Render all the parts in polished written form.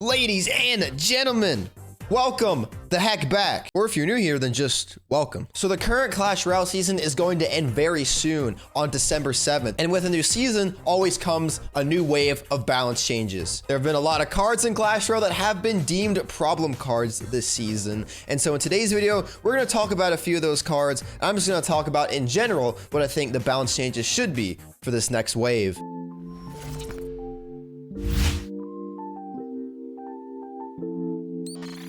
Ladies and gentlemen, welcome the heck back. Or if you're new here, then just welcome. So the current Clash Royale season is going to end very soon on December 7th. And with a new season, always comes a new wave of balance changes. There have been a lot of cards in Clash Royale that have been deemed problem cards this season. And so in today's video, we're going to talk about a few of those cards. I'm just going to talk about in general what I think the balance changes should be for this next wave.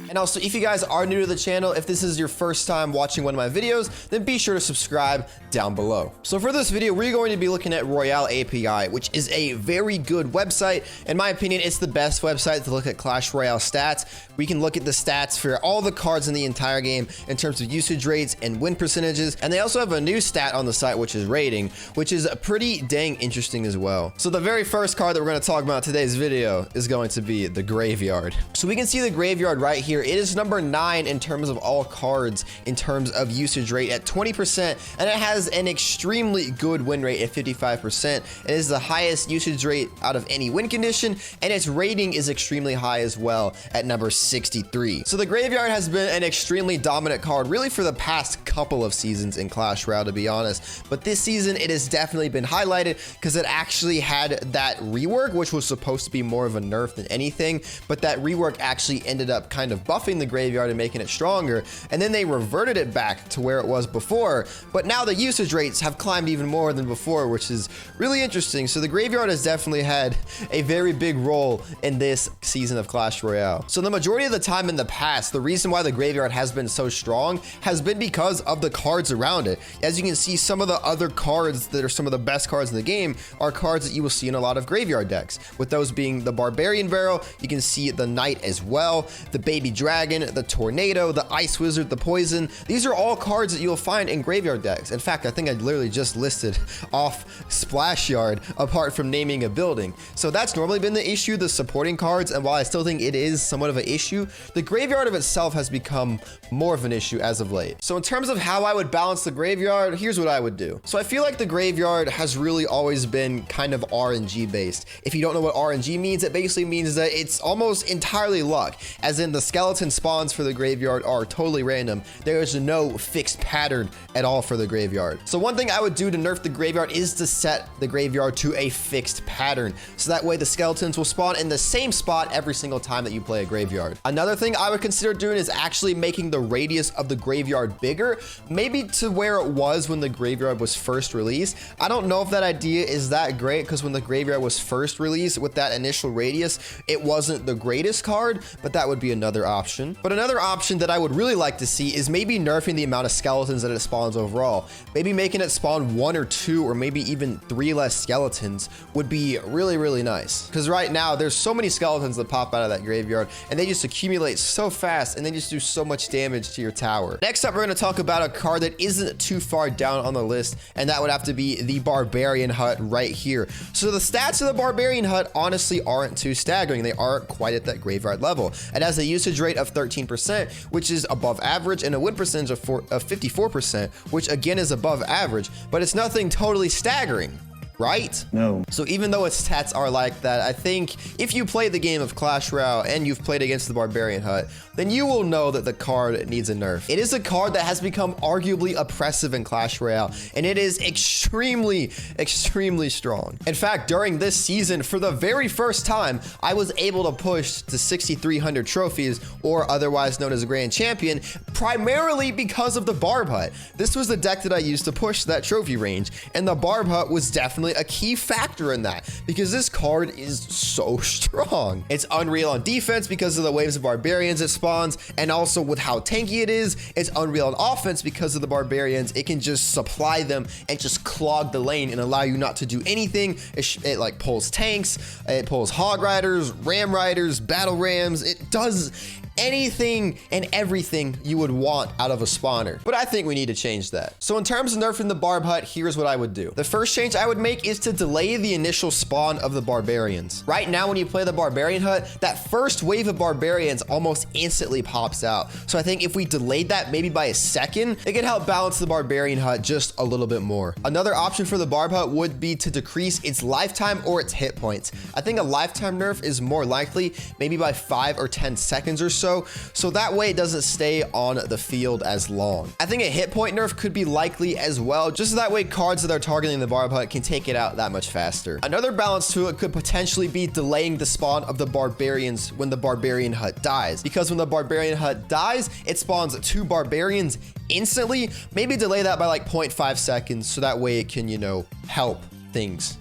And also, if you guys are new to the channel, if this is your first time watching one of my videos, then be sure to subscribe down below. So for this video, we're going to be looking at Royale API, which is a very good website. In my opinion, it's the best website to look at Clash Royale stats. We can look at the stats for all the cards in the entire game in terms of usage rates and win percentages. And they also have a new stat on the site, which is rating, which is pretty dang interesting as well. So the very first card that we're going to talk about in today's video is going to be the Graveyard. So we can see the Graveyard right here. It is number 9 in terms of all cards in terms of usage rate at 20%, and it has an extremely good win rate at 55%. It is the highest usage rate out of any win condition, and its rating is extremely high as well at number 63. So the Graveyard has been an extremely dominant card really for the past couple of seasons in Clash Royale, to be honest, but this season it has definitely been highlighted because it actually had that rework, which was supposed to be more of a nerf than anything, but that rework actually ended up kind of buffing the Graveyard and making it stronger, and then they reverted it back to where it was before, but now the usage rates have climbed even more than before, which is really interesting. So the Graveyard has definitely had a very big role in this season of Clash Royale. So the majority of the time in the past, the reason why the Graveyard has been so strong has been because of the cards around it. As you can see, some of the other cards that are some of the best cards in the game are cards that you will see in a lot of Graveyard decks, with those being the Barbarian Barrel, you can see the Knight as well, the Baby Dragon, the Tornado, the Ice Wizard, the Poison. These are all cards that you'll find in Graveyard decks. In fact, I think I literally just listed off Splash Yard apart from naming a building. So that's normally been the issue, the supporting cards, and while I still think it is somewhat of an issue, the Graveyard of itself has become more of an issue as of late. So in terms of how I would balance the Graveyard, here's what I would do. So I feel like the Graveyard has really always been kind of RNG based. If you don't know what RNG means, it basically means that it's almost entirely luck, as in the skeleton spawns for the Graveyard are totally random. There is no fixed pattern at all for the Graveyard. So one thing I would do to nerf the Graveyard is to set the Graveyard to a fixed pattern, so that way the skeletons will spawn in the same spot every single time that you play a Graveyard. Another thing I would consider doing is actually making the radius of the Graveyard bigger, maybe to where it was when the Graveyard was first released. I don't know if that idea is that great, because when the Graveyard was first released with that initial radius, it wasn't the greatest card, but that would be another option. But another option that I would really like to see is maybe nerfing the amount of skeletons that it spawns overall. Maybe making it spawn 1 or 2 or maybe even 3 less skeletons would be really, really nice. Because right now there's so many skeletons that pop out of that Graveyard, and they just accumulate so fast, and they just do so much damage to your tower. Next up, we're going to talk about a card that isn't too far down on the list, and that would have to be the Barbarian Hut right here. So the stats of the Barbarian Hut honestly aren't too staggering. They aren't quite at that Graveyard level. It has a usage rate of 13%, which is above average, and a win percentage of 54%, which again is above average, but it's nothing totally staggering, right? No. So even though its stats are like that, I think if you play the game of Clash Royale and you've played against the Barbarian Hut, then you will know that the card needs a nerf. It is a card that has become arguably oppressive in Clash Royale, and it is extremely, extremely strong. In fact, during this season, for the very first time, I was able to push to 6,300 trophies, or otherwise known as a Grand Champion, primarily because of the Barb Hut. This was the deck that I used to push that trophy range, and the Barb Hut was definitely a key factor in that, because this card is so strong. It's unreal on defense because of the waves of barbarians it spawns, and also with how tanky it is, it's unreal on offense because of the barbarians. It can just supply them and just clog the lane and allow you not to do anything. It like pulls tanks, it pulls hog riders, ram riders, battle rams. It does anything and everything you would want out of a spawner. But I think we need to change that. So in terms of nerfing the Barb Hut, here's what I would do. The first change I would make is to delay the initial spawn of the barbarians. Right now, when you play the Barbarian Hut, that first wave of barbarians almost instantly pops out. So I think if we delayed that maybe by a second, it could help balance the Barbarian Hut just a little bit more. Another option for the Barb Hut would be to decrease its lifetime or its hit points. I think a lifetime nerf is more likely, maybe by 5 or 10 seconds or so that way it doesn't stay on the field as long. I think a hit point nerf could be likely as well, just so that way cards that are targeting the Barb Hut can take it out that much faster. Another balance to it could potentially be delaying the spawn of the barbarians when the Barbarian Hut dies, because when the Barbarian Hut dies, it spawns 2 barbarians instantly. Maybe delay that by like 0.5 seconds so that way it can, you know, help things.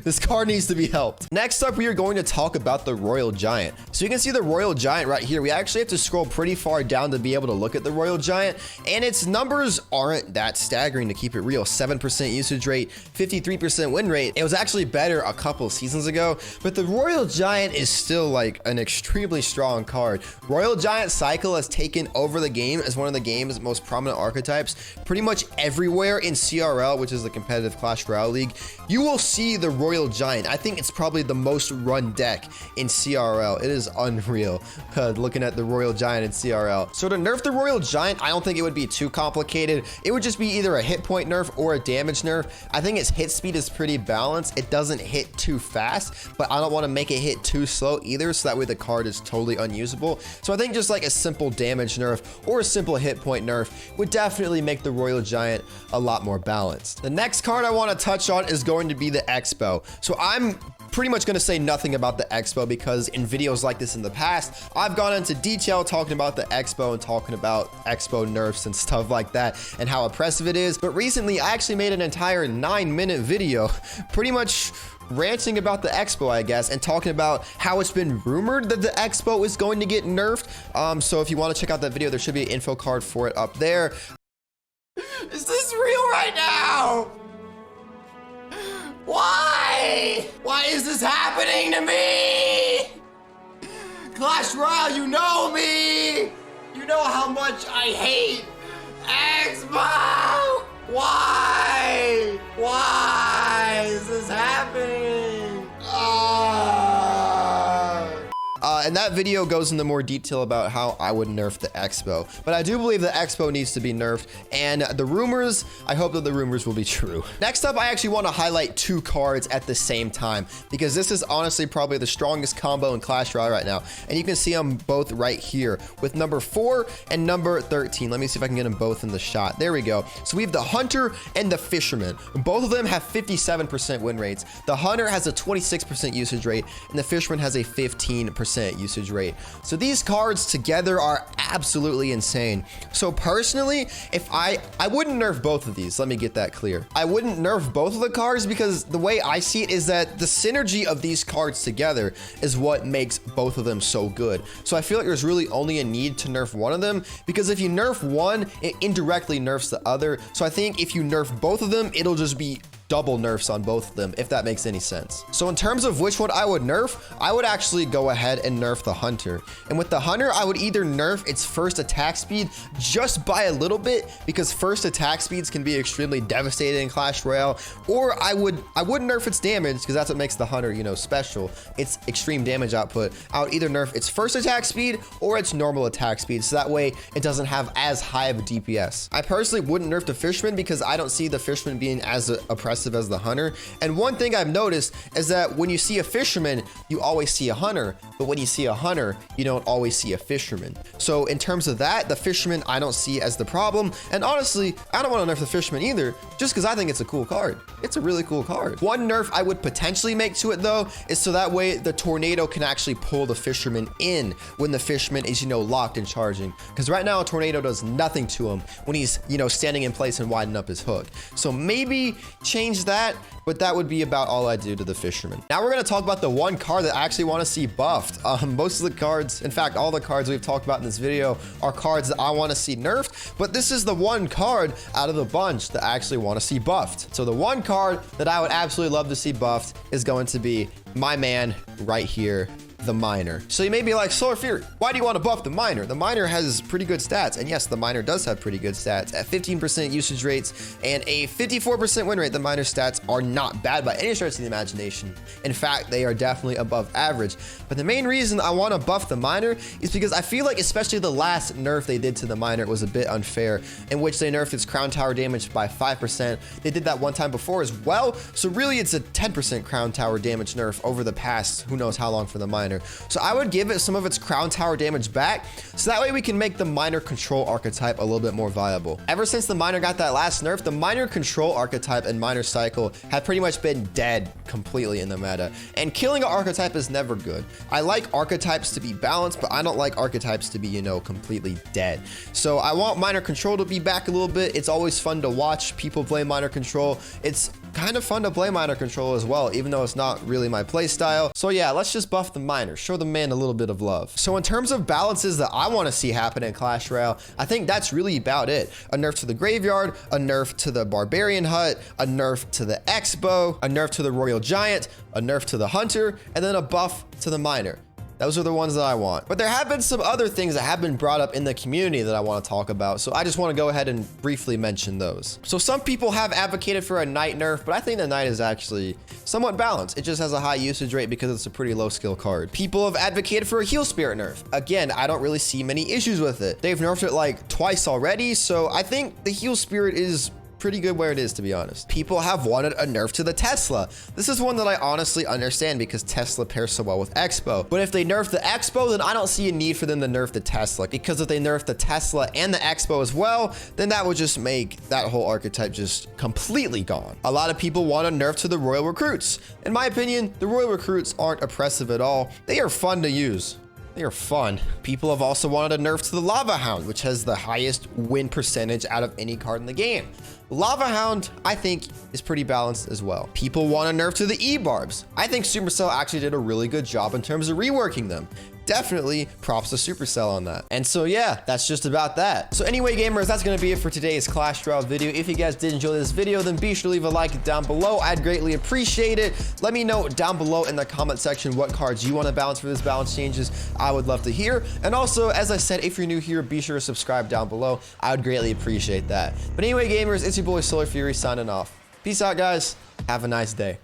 This card needs to be helped. Next up, we are going to talk about the Royal Giant. So you can see the Royal Giant right here. We actually have to scroll pretty far down to be able to look at the Royal Giant, and its numbers aren't that staggering, to keep it real. 7% usage rate, 53% win rate. It was actually better a couple seasons ago, but the Royal Giant is still like an extremely strong card. Royal Giant Cycle has taken over the game as one of the game's most prominent archetypes. Pretty much everywhere in CRL, which is the competitive Clash Royale league, you will see the Royal Giant. I think it's probably the most run deck in CRL. It is unreal looking at the Royal Giant in CRL. So to nerf the Royal Giant, I don't think it would be too complicated. It would just be either a hit point nerf or a damage nerf. I think its hit speed is pretty balanced. It doesn't hit too fast, but I don't want to make it hit too slow either, so that way the card is totally unusable. So I think just like a simple damage nerf or a simple hit point nerf would definitely make the Royal Giant a lot more balanced. The next card I want to touch on is going to be the Xbow. So I'm pretty much going to say nothing about the Xbow, because in videos like this in the past, I've gone into detail talking about the Xbow and talking about Xbow nerfs and stuff like that and how oppressive it is. But recently, I actually made an entire 9-minute video pretty much ranting about the Xbow, I guess, and talking about how it's been rumored that the Xbow is going to get nerfed. So if you want to check out that video, there should be an info card for it up there. Is this real right now? Why? Why is this happening to me? Clash Royale, you know me. You know how much I hate Xbow. Why? Why is this happening? And that video goes into more detail about how I would nerf the Xbow. But I do believe the Xbow needs to be nerfed, and the rumors, I hope that the rumors will be true. Next up, I actually want to highlight 2 cards at the same time, because this is honestly probably the strongest combo in Clash Royale right now. And you can see them both right here with number 4 and number 13. Let me see if I can get them both in the shot. There we go. So we have the Hunter and the Fisherman. Both of them have 57% win rates. The Hunter has a 26% usage rate, and the Fisherman has a 15% usage rate. So these cards together are absolutely insane. So personally, if I wouldn't nerf both of these. Let me get that clear. I wouldn't nerf both of the cards, because the way I see it is that the synergy of these cards together is what makes both of them so good. So I feel like there's really only a need to nerf one of them, because if you nerf one, it indirectly nerfs the other. So I think if you nerf both of them, it'll just be double nerfs on both of them, if that makes any sense. So in terms of which one I would nerf, I would actually go ahead and nerf the Hunter. And with the Hunter, I would either nerf its first attack speed just by a little bit, because first attack speeds can be extremely devastating in Clash Royale, or I wouldn't nerf its damage, because that's what makes the Hunter, you know, special. Its extreme damage output. I would either nerf its first attack speed or its normal attack speed, so that way it doesn't have as high of a DPS. I personally wouldn't nerf the Fisherman, because I don't see the Fisherman being as oppressive as the Hunter. And one thing I've noticed is that when you see a Fisherman, you always see a Hunter, but when you see a Hunter, you don't always see a Fisherman. So in terms of that, the Fisherman I don't see as the problem. And honestly, I don't want to nerf the Fisherman either, just because I think it's a cool card. It's a really cool card. One nerf I would potentially make to it though is so that way the Tornado can actually pull the Fisherman in when the Fisherman is, you know, locked and charging. Because right now a Tornado does nothing to him when he's, you know, standing in place and widening up his hook. So maybe change that, but that would be about all I do to the Fisherman. Now we're going to talk about the one card that I actually want to see buffed. Most of the cards, in fact, all the cards we've talked about in this video are cards that I want to see nerfed, but this is the one card out of the bunch that I actually want to see buffed. So the one card that I would absolutely love to see buffed is going to be my man right here, the miner. So you may be like, Solar Fury, why do you want to buff the miner? The miner has pretty good stats. And yes, the miner does have pretty good stats. At 15% usage rates and a 54% win rate, the miner stats are not bad by any stretch of the imagination. In fact, they are definitely above average. But the main reason I want to buff the miner is because I feel like especially the last nerf they did to the miner was a bit unfair, in which they nerfed its crown tower damage by 5%. They did that one time before as well. So really it's a 10% crown tower damage nerf over the past who knows how long for the miner. So I would give it some of its crown tower damage back, so that way we can make the miner control archetype a little bit more viable. Ever since the miner got that last nerf, the miner control archetype and miner cycle have pretty much been dead completely in the meta, and killing an archetype is never good. I like archetypes to be balanced, but I don't like archetypes to be, you know, completely dead. So I want miner control to be back a little bit. It's always fun to watch people play miner control. It's kind of fun to play miner control as well, even though it's not really my play style. So yeah, let's just buff the miner, show the man a little bit of love. So in terms of balances that I want to see happen in Clash Royale, I think that's really about it. A nerf to the graveyard, a nerf to the Barbarian Hut, a nerf to the Xbow, a nerf to the Royal Giant, a nerf to the Hunter, and then a buff to the miner. Those are the ones that I want. But there have been some other things that have been brought up in the community that I want to talk about. So I just want to go ahead and briefly mention those. So some people have advocated for a knight nerf, but I think the knight is actually somewhat balanced. It just has a high usage rate because it's a pretty low skill card. People have advocated for a heal spirit nerf. Again, I don't really see many issues with it. They've nerfed it like twice already. So I think the heal spirit is pretty good where it is, to be honest. People have wanted a nerf to the Tesla. This is one that I honestly understand because Tesla pairs so well with Xbow. But if they nerf the Xbow, then I don't see a need for them to nerf the Tesla, because if they nerf the Tesla and the Xbow as well, then that would just make that whole archetype just completely gone. A lot of people want a nerf to the Royal Recruits. In my opinion, the Royal Recruits aren't oppressive at all. They are fun to use. They are fun. People have also wanted a nerf to the Lava Hound, which has the highest win percentage out of any card in the game. Lava Hound, I think, is pretty balanced as well. People want a nerf to the E-Barbs. I think Supercell actually did a really good job in terms of reworking them. Definitely props to Supercell on that. And so yeah, that's just about that. So anyway, gamers, that's gonna be it for today's Clash Royale video. If you guys did enjoy this video, then be sure to leave a like down below. I'd greatly appreciate it. Let me know down below in the comment section what cards you want to balance for this balance changes. I would love to hear. And also, as I said, if you're new here, be sure to subscribe down below. I would greatly appreciate that. But anyway, gamers, it's your boy Solar Fury signing off. Peace out, guys. Have a nice day.